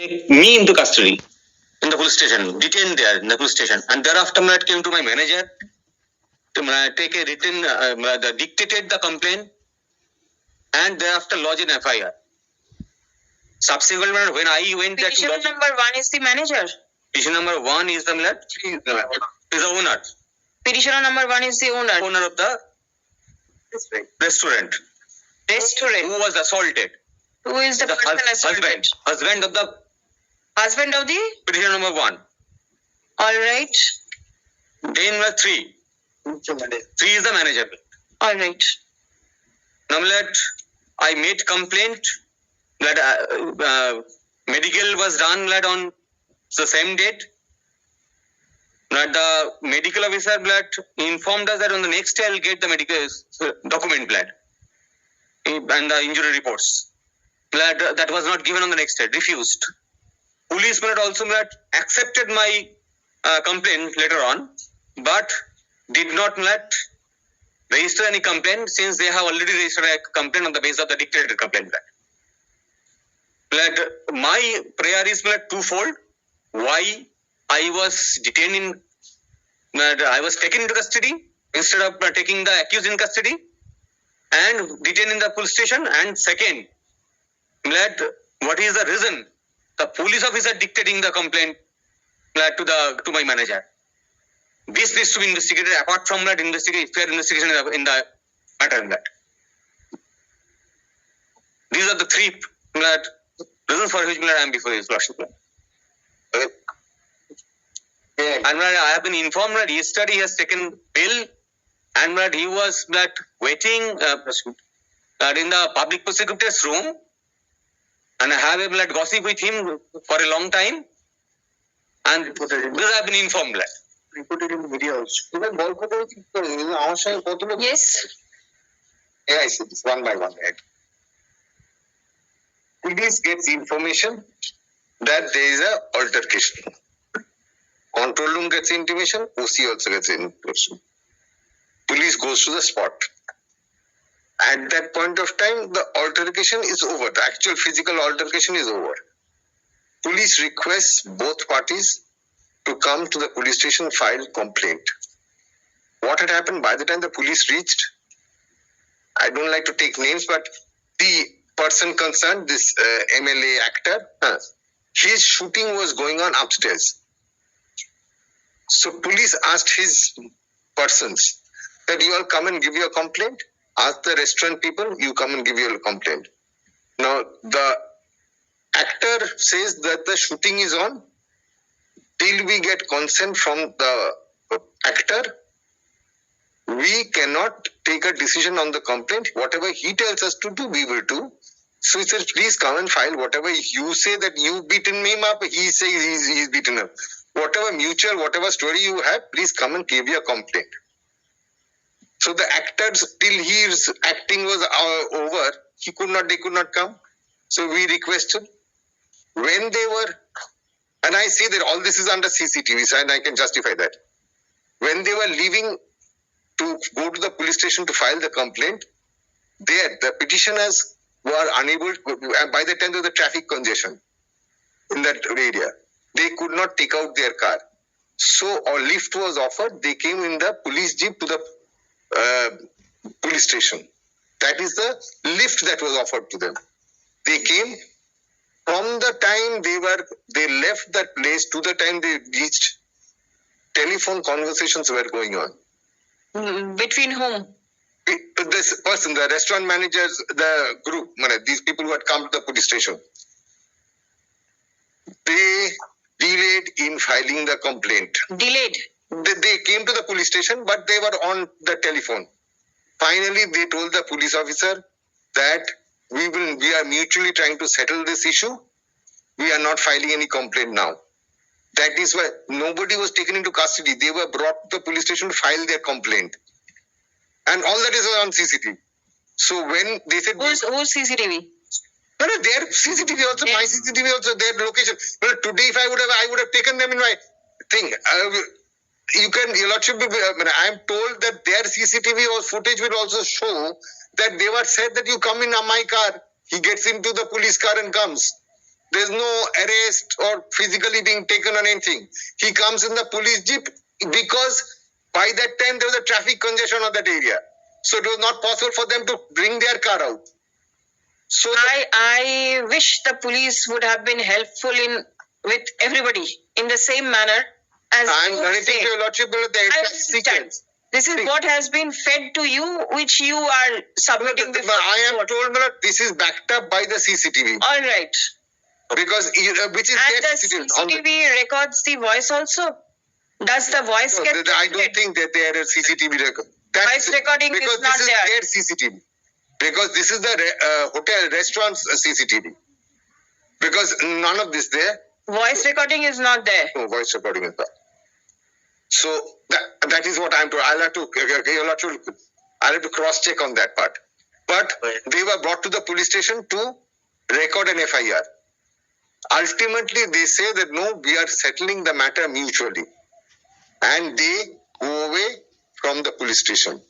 take me into custody in the police station, detained there in the police station, and thereafter I came to my manager to take a written, dictated the complaint, and thereafter lodge an FIR. Subsequently, when I went there Petitioner number 1 is the manager. Petition number 1 is the owner. Petitioner number 1 is the owner. Owner of the restaurant. Who was assaulted. Who is the person assaulted? Husband of the. Husband of the? Petitioner number 1. Alright. Then 3. 3 is the manager. Alright. Now I made complaint that medical was done on the same date. That the medical officer informed us that on the next day I will get the medical document and the injury reports. That was not given on the next day, refused. Police also accepted my complaint later on, but did not register any complaint since they have already registered a complaint on the basis of the dictated complaint. My prayer is twofold. Why I was detained I was taken into custody instead of taking the accused in custody and detained in the police station. And second, what is the reason the police officer dictating the complaint to my manager? This needs to be investigated apart from fair investigation in the matter. These are the 3 reasons for which I am before his lordship. And I have been informed that yesterday he has taken bail and that he was waiting in the public prosecutor's room, and I have a gossip with him for a long time, and this I have been informed. Reported in the media also. Yes. Yeah, I see this one by one. Police gets information that there is a altercation. Control room gets intimation, OC also gets information. Police goes to the spot. At that point of time, the altercation is over. The actual physical altercation is over. Police requests both parties to come to the police station, file complaint. What had happened by the time the police reached, I don't like to take names, but the person concerned, this MLA actor, his shooting was going on upstairs. So police asked his persons that you all come and give your complaint. Ask the restaurant people, you come and give your complaint. Now the actor says that the shooting is on. Till we get consent from the actor, we cannot take a decision on the complaint. Whatever he tells us to do, we will do. So he says, please come and file whatever you say that you've beaten him up. He says he's beaten up. Whatever mutual, whatever story you have, please come and give your complaint. So the actors, till his acting was over, they could not come. So we requested. When they were, and I say that all this is under CCTV, so and I can justify that. When they were leaving to go to the police station to file the complaint, the petitioners were unable to, by the time of the traffic congestion in that area, they could not take out their car. So a lift was offered. They came in the police jeep to the police station. That is the lift that was offered to them. They came. From the time they left that place to the time they reached, telephone conversations were going on. Between whom? This person, the restaurant managers, the group, these people who had come to the police station. They delayed in filing the complaint. Delayed? They came to the police station, but they were on the telephone. Finally, they told the police officer that we are mutually trying to settle this issue. We are not filing any complaint now. That is why nobody was taken into custody. They were brought to the police station to file their complaint. And all that is on CCTV. So when they said... Who's CCTV? No, their CCTV also, yes. My CCTV also, their location. Well, today if I would have taken them in my thing. Your Lordship, I am told that their CCTV or footage will also show that they were said that you come in my car. He gets into the police car and comes. There's no arrest or physically being taken on anything. He comes in the police jeep because by that time there was a traffic congestion of that area. So it was not possible for them to bring their car out. So I wish the police would have been helpful with everybody in the same manner as I'm you narrating say. to your lordship the I exact understand. sequence. This is what has been fed to you, which you are submitting But before. I am told that this is backed up by the CCTV. All right. Because which is And their the CCTV. CCTV records the voice also. Does the voice No, get I don't captured? think that there are CCTV record. Voice recording is because not this there. is their CCTV. Because this is the hotel restaurant's CCTV. Because none of this there. Voice recording is not there. No voice recording is there. So that is what I'm told. I'll have to cross check on that part. But they were brought to the police station to record an FIR. Ultimately, they say that no, we are settling the matter mutually. And they go away from the police station.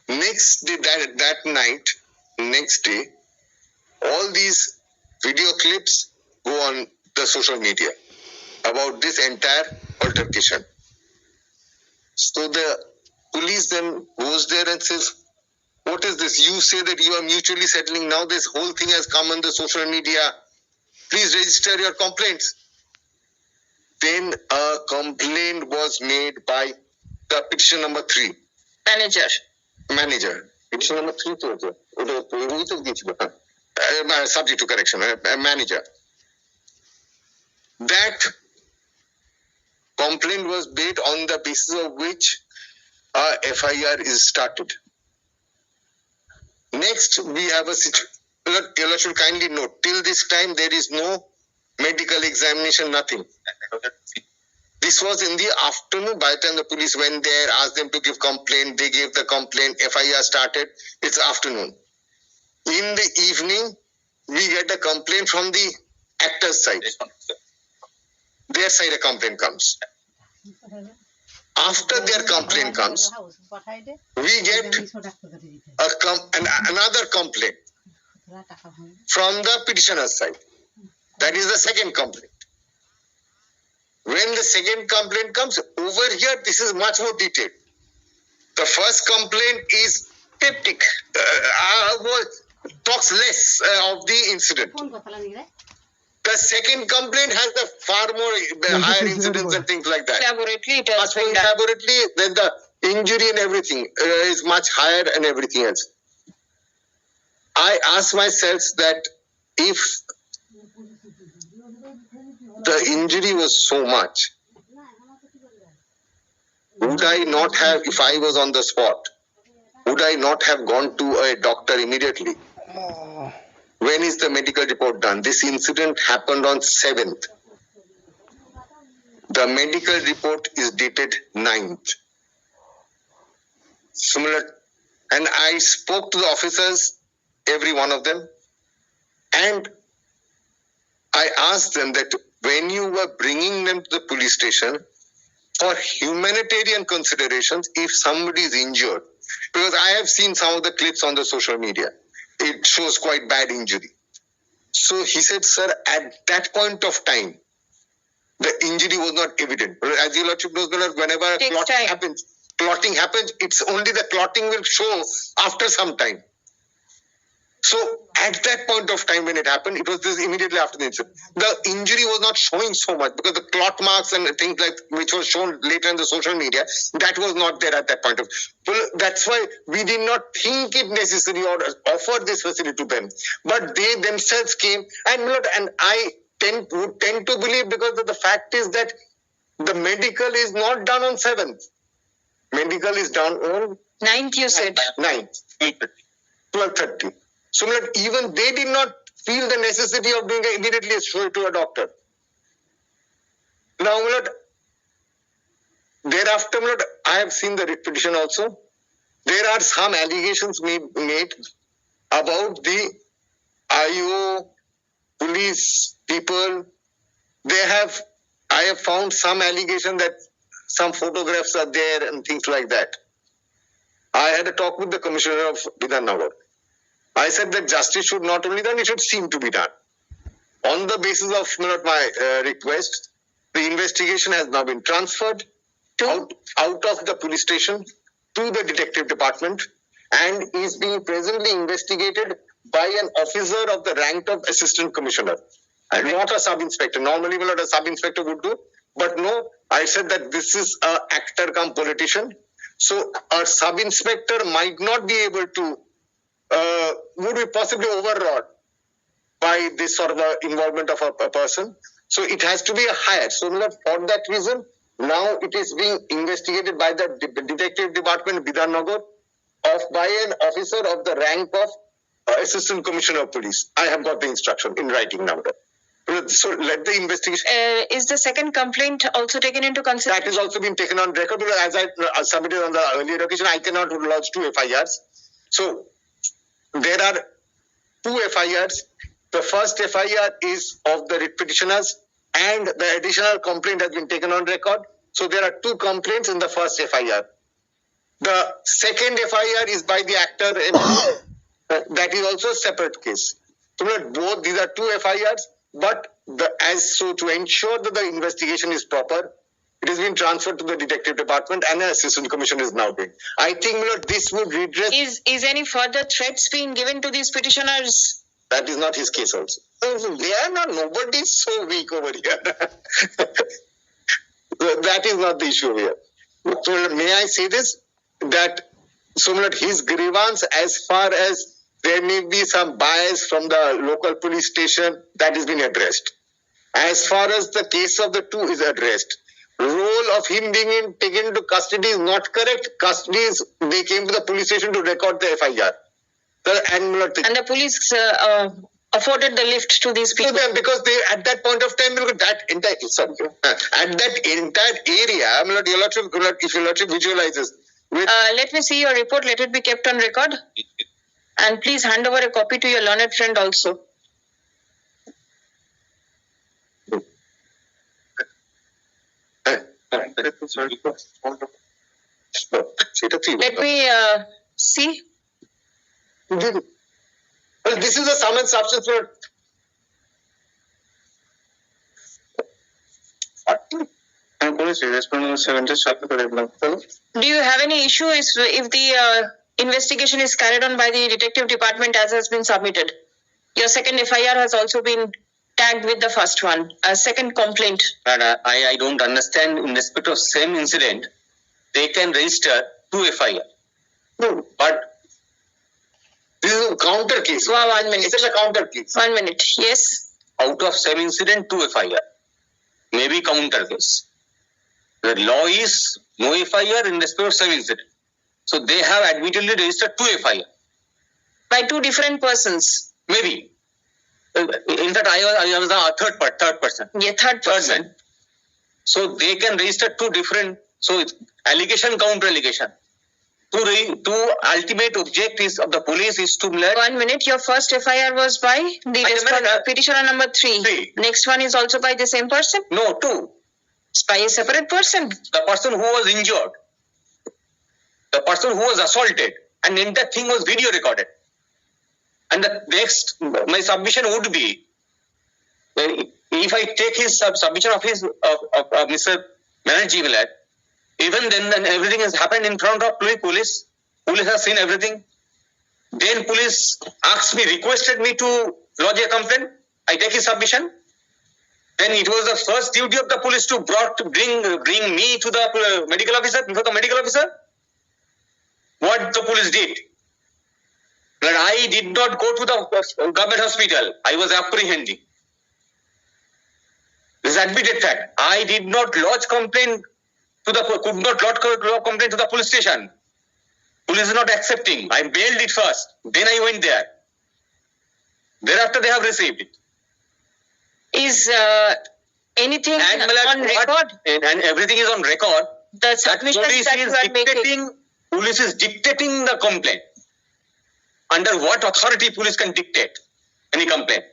Next day, that night, next day, all these video clips go on the social media about this entire altercation. So the police then goes there and says, what is this? You say that you are mutually settling. Now this whole thing has come on the social media. Please register your complaints. Then a complaint was made by the petition number 3. Manager. Petition number 3 subject to correction. Manager. That complaint was made on the basis of which a FIR is started. Next, we have a situation. You should kindly note, till this time there is no medical examination, nothing. This was in the afternoon. By the time the police went there, asked them to give complaint, they gave the complaint, FIR started. It's afternoon. In the evening, we get a complaint from the actor's side. Their side a complaint comes. After their complaint comes, we get another complaint from the petitioner's side. That is the second complaint. When the second complaint comes, over here, this is much more detailed. The first complaint is cryptic, talks less of the incident. The second complaint has the far more higher incidents and things like that. Elaborately, it has Much more been done. elaborately, then the injury and everything is much higher and everything else. I ask myself that if the injury was so much, would I not have, if I was on the spot, would I not have gone to a doctor immediately? When is the medical report done? This incident happened on 7th. The medical report is dated 9th. Similar, and I spoke to the officers, every one of them, and I asked them that when you were bringing them to the police station for humanitarian considerations, if somebody is injured, because I have seen some of the clips on the social media, it shows quite bad injury. So he said, sir, at that point of time, the injury was not evident. As your lordship knows, whenever clotting happens, it's only the clotting will show after some time. So at that point of time when it happened, it was this immediately after the incident. The injury was not showing so much because the clot marks and things like which was shown later in the social media, that was not there at that point of. Well, that's why we did not think it necessary or offer this facility to them. But they themselves came and I would tend to believe, because the fact is that the medical is not done on 7th. Medical is done on 9th, you said. 9th. 12:30. So even they did not feel the necessity of doing immediately to a doctor. Now, thereafter, I have seen the petition also. There are some allegations made about the IO, police people. I have found some allegation that some photographs are there and things like that. I had a talk with the Commissioner of Vidhan Nagar. I said that justice should not only be done, it should seem to be done. On the basis of my request, the investigation has now been transferred out of the police station to the detective department and is being presently investigated by an officer of the rank of assistant commissioner and not a sub-inspector. Normally what a sub-inspector would do, but no, I said that this is a actor come politician. So a sub-inspector might not be able to, would be possibly overawed by this sort of involvement of a person. So it has to be a higher. So for that reason, now it is being investigated by the detective department, Bidhannagar, by an officer of the rank of assistant commissioner of police. I have got the instruction in writing now. So let the investigation. Is the second complaint also taken into consideration? That has also been taken on record because as I submitted on the earlier occasion, I cannot lodge 2 FIRs. So there are 2 FIRs. The first FIR is of the writ petitioners and the additional complaint has been taken on record. So there are 2 complaints in the first FIR. The second FIR is by the actor. That is also a separate case. So both these are 2 FIRs, but to ensure that the investigation is proper, it has been transferred to the detective department and an assistant commissioner is now doing. I think this would redress. Is any further threats being given to these petitioners? That is not his case also. They are not, nobody is so weak over here. That is not the issue here. So may I say this? That his grievance, as far as there may be some bias from the local police station, that has been addressed. As far as the case of the 2 is addressed, role of him being taken into custody is not correct. They came to the police station to record the FIR. And the police afforded the lift to these people. Because they at that point of time, at that entire area, if your lordship visualizes. Let me see your report. Let it be kept on record. And please hand over a copy to your learned friend also. Let me see. Well, this is a sum and substance for. Do you have any issue if the investigation is carried on by the detective department as has been submitted? Your second FIR has also been tagged with the first one. A second complaint. I don't understand. In respect of same incident, they can register 2 FIR. No, but this is a counter case. 1 minute. It's a counter case. 1 minute. Yes. Out of same incident, 2 FIR. Maybe counter case. The law is no FIR in respect of same incident. So they have admittedly registered 2 FIR. By 2 different persons. Maybe. In fact, I was a third person. Yeah, third person. So they can register 2 different. So it's allegation, counter allegation. To ultimate objectives of the police is to. 1 minute. Your first FIR was by the petitioner number 3. Next one is also by the same person? No, 2. It's by a separate person. The person who was injured. The person who was assaulted. And then that thing was video recorded. And the next, my submission would be, if I take his submission of his Mr. Banerjee, even then everything has happened in front of police. Police has seen everything. Then police requested me to lodge a complaint. I take his submission. Then it was the first duty of the police to bring me to the medical officer, before the medical officer. What the police did? But I did not go to the government hospital. I was apprehending. This is admitted fact. I did not lodge complaint could not lodge complaint to the police station. Police is not accepting. I bailed it first. Then I went there. Thereafter they have received it. Is anything on record? And everything is on record. The submissions that you are making. Police is dictating the complaint. Under what authority police can dictate any complaint?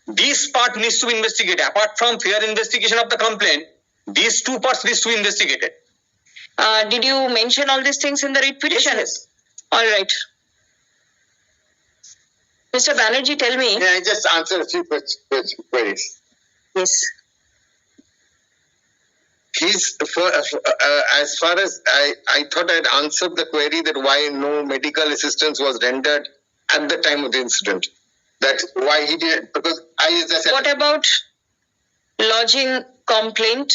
This part needs to be investigated. Apart from fair investigation of the complaint, these 2 parts needs to be investigated. Did you mention all these things in the writ petition? Yes. All right. Mr. Banerjee, tell me. May I just answer a few queries? Yes. As far as I thought I'd answered the query that why no medical assistance was rendered at the time of the incident. That why he did, because as I said. What about lodging complaint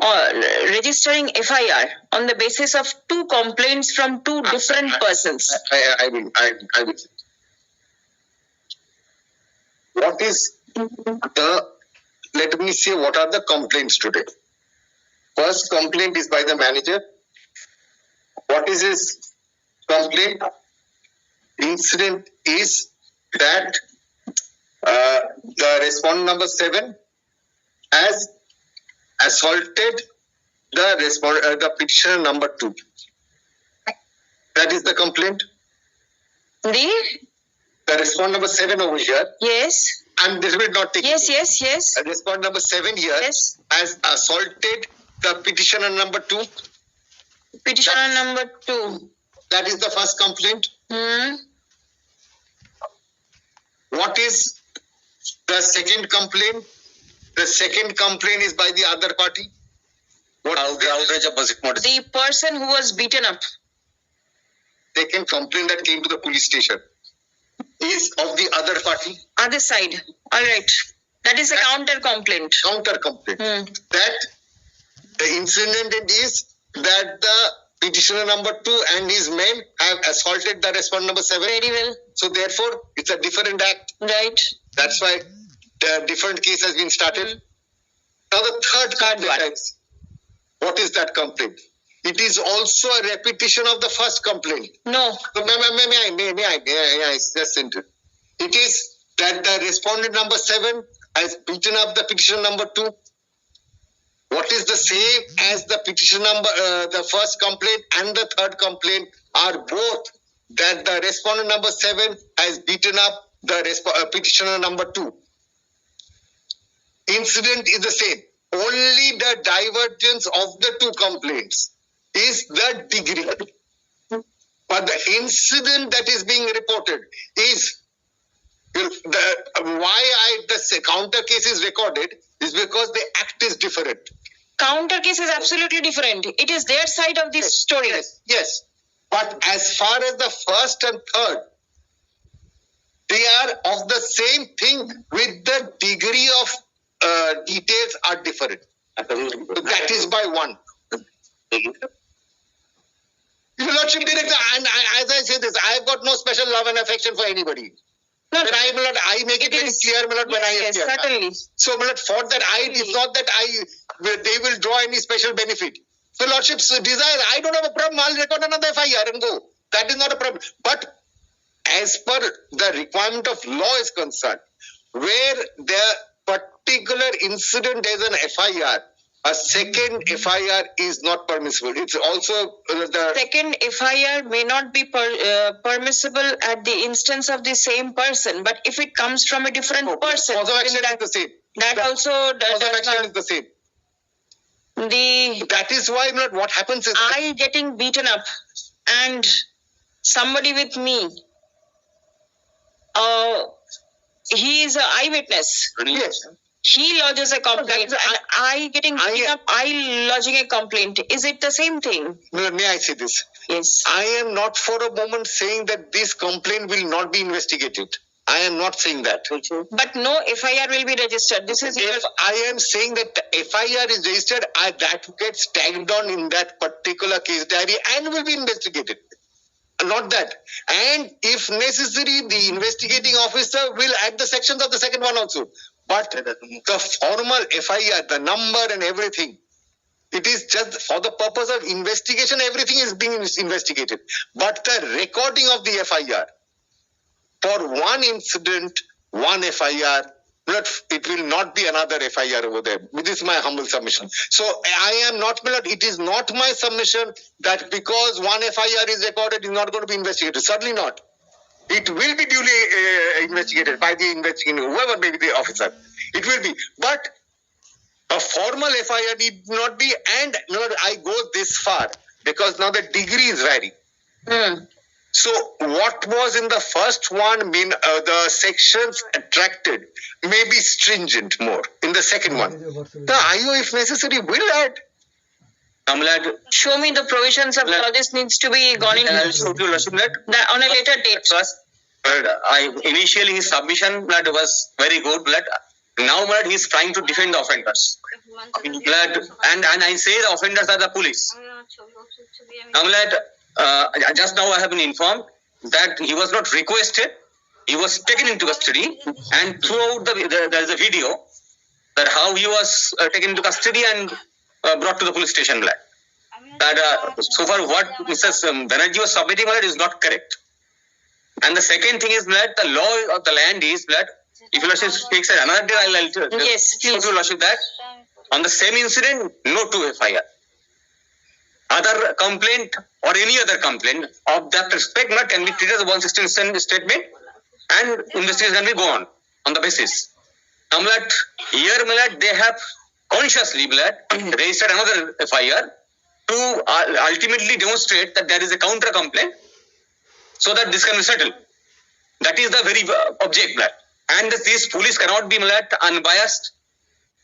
or registering FIR on the basis of two complaints from two different persons? I will. What is let me see what are the complaints today. First complaint is by the manager. What is his complaint? Incident is that the respondent number 7 has assaulted the petitioner number 2. That is the complaint. The respondent number 7 over here. Yes. And this will not take. Yes. Respondent number 7 here has assaulted the petitioner number 2. Petitioner number 2. That is the first complaint. What is the second complaint? The second complaint is by the other party. What outrage of the person who was beaten up. Second complaint that came to the police station is of the other party. Other side. All right. That is a counter complaint. Counter complaint. That the incident is that the petitioner number 2 and his men have assaulted the respondent number 7. Very well. So therefore, it's a different act. Right. That's why the different case has been started. Now the third complaint is, what is that complaint? It is also a repetition of the first complaint. No. So, may I just enter. It is that the respondent number 7 has beaten up the petitioner number 2. What is the same as the petition number, the first complaint and the third complaint are both that the respondent number 7 has beaten up the petitioner number 2. Incident is the same. Only the divergence of the two complaints is the degree. But the incident that is being reported is the counter case is recorded is because the act is different. Counter case is absolutely different. It is their side of this story. Yes. But as far as the first and third, they are of the same thing with the degree of details are different. That is by 1. Your Lordship Director, and as I say this, I have got no special love and affection for anybody. No, but I make it very clear, when I am here. Certainly. So, for that, it's not that they will draw any special benefit. So, Lordship's desire, I don't have a problem. I'll record another FIR and go. That is not a problem. But as per the requirement of law is concerned, where the particular incident is an FIR, a second FIR is not permissible. It's also the second FIR may not be permissible at the instance of the same person, but if it comes from a different person, cause of action is the same. That also cause of action is the same. That is why what happens is I getting beaten up and somebody with me. He is an eyewitness. Yes. He lodges a complaint and I getting beaten up, I lodging a complaint. Is it the same thing? May I say this? Yes. I am not for a moment saying that this complaint will not be investigated. I am not saying that. But no FIR will be registered. This is if I am saying that the FIR is registered, that gets tagged on in that particular case diary and will be investigated. Not that. And if necessary, the investigating officer will add the sections of the second one also. But the formal FIR, the number and everything, it is just for the purpose of investigation, everything is being investigated. But the recording of the FIR, for one incident, one FIR, it will not be another FIR over there. This is my humble submission. So I am not, it is not my submission that because one FIR is recorded, it is not going to be investigated. Certainly not. It will be duly investigated by the investigating, whoever may be the officer. It will be. But a formal FIR need not be, and I go this far because now the degrees vary. So what was in the first one mean the sections attracted may be stringent more in the second one. The IO if necessary will add. Show me the provisions of law. This needs to be gone in. I'll show you, Lordship, that On a later date. first, initially his submission was very good. Now he's trying to defend the offenders. And I say the offenders are the police. Just now I have been informed that he was not requested. He was taken into custody, and throughout there is a video that how he was taken into custody and brought to the police station. So far what Mrs. Banerjee was submitting is not correct. And the second thing is that the law of the land is that if your Lordship speaks at another day, I'll tell you. Yes, please. Your Lordship, that on the same incident, no to FIR. Other complaint or any other complaint of that respect can be treated as a 116 statement and investigation can be gone on the basis. Here they have consciously registered another FIR to ultimately demonstrate that there is a counter complaint so that this can be settled. That is the very object. And this police cannot be unbiased.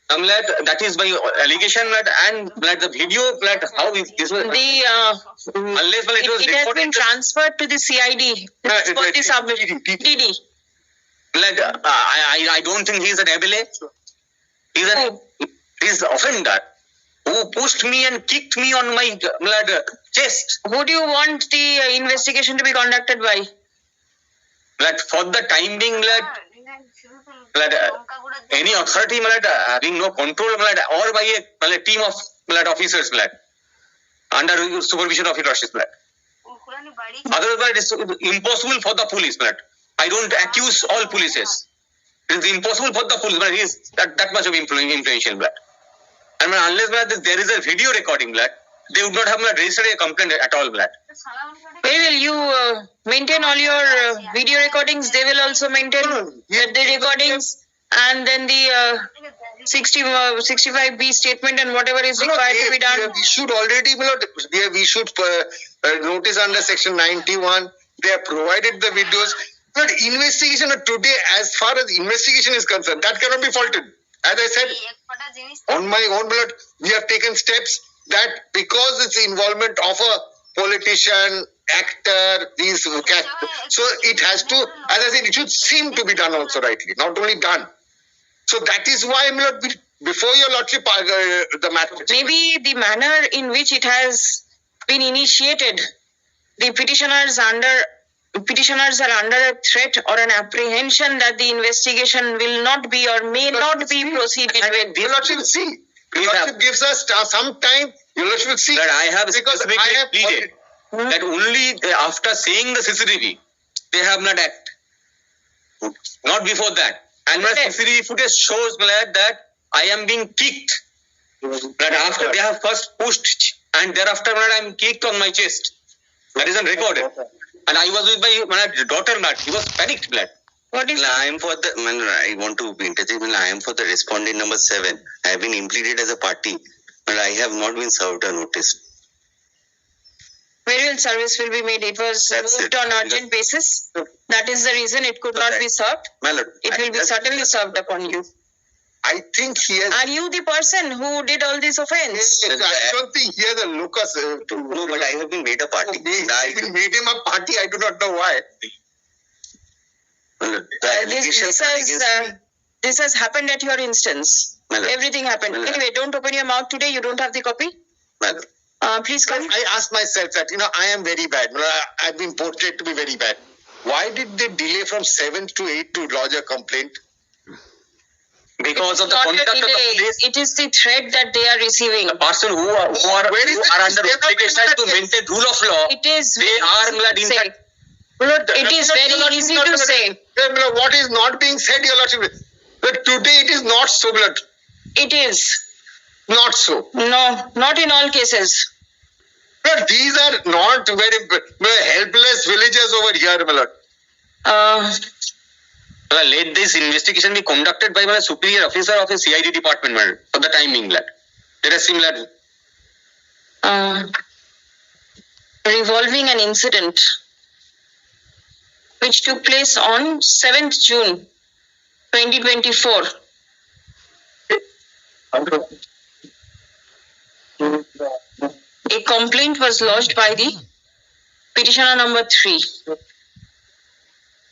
That is by allegation and the video how this was unless it was it has been transferred to the CID. DD. I don't think he is an MLA. He's an offender who pushed me and kicked me on my chest. Who do you want the investigation to be conducted by? For the time being, any authority having no control or by a team of officers under supervision of your Lordship. Otherwise, it is impossible for the police. I don't accuse all polices. It is impossible for the police. He is that much of influential. And unless there is a video recording, they would not have registered a complaint at all. Where will you maintain all your video recordings? They will also maintain the recordings and then the 65B statement and whatever is required to be done. We should already we should notice under section 91. They have provided the videos. But investigation today, as far as investigation is concerned, that cannot be faulted. As I said, on my own blood, we have taken steps that because it's involvement of a politician, actor, so it has to, as I said, it should seem to be done also rightly, not only done. So that is why before your Lordship, the matter. Maybe the manner in which it has been initiated, the petitioners are under a threat or an apprehension that the investigation will not be or may not be proceeded with. Your Lordship will see. Your Lordship gives us some time. Your Lordship will see. That I have pleaded that only after seeing the CCTV, they have not acted. Not before that. And my CCTV footage shows that I am being kicked. That after they have first pushed and thereafter I am kicked on my chest. That is recorded. And I was with my daughter. He was panicked. What is I am for the. I want to be interject. I am for the respondent number 7. I have been impleaded as a party, but I have not been served a notice. Very well, service will be made. It was moved on urgent basis. That is the reason it could not be served. It will be certainly served upon you. I think he has. Are you the person who did all this offense? I don't think he has a locus. No, but I have been made a party. I made him a party. I do not know why. This has happened at your instance. Everything happened. Anyway, don't open your mouth today. You don't have the copy. Please come. I asked myself that, I am very bad. I've been portrayed to be very bad. Why did they delay from 7th to 8th to lodge a complaint? Because of the conduct of the police. It is the threat that they are receiving. The person who are under obligation to maintain rule of law, it is they are in fact. It is very easy to say. What is not being said, Your Lordship? But today it is not so, blood. It is. Not so. No, not in all cases. But these are not very helpless villagers over here, my lord. Let this investigation be conducted by a superior officer of a CID department, for the timing, lad. Let us see, lad. Revolving an incident which took place on 7th June 2024. A complaint was lodged by the petitioner number 3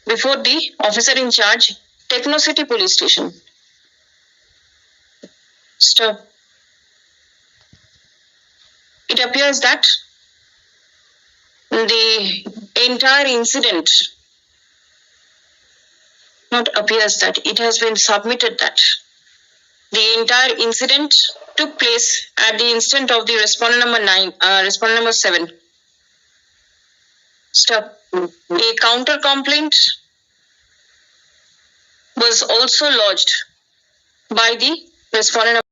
before the officer in charge, Techno City Police Station. Stop. It appears that the entire incident, not appears that, it has been submitted that the entire incident took place at the instant of the respondent number 7. Stop. A counter complaint was also lodged by the respondent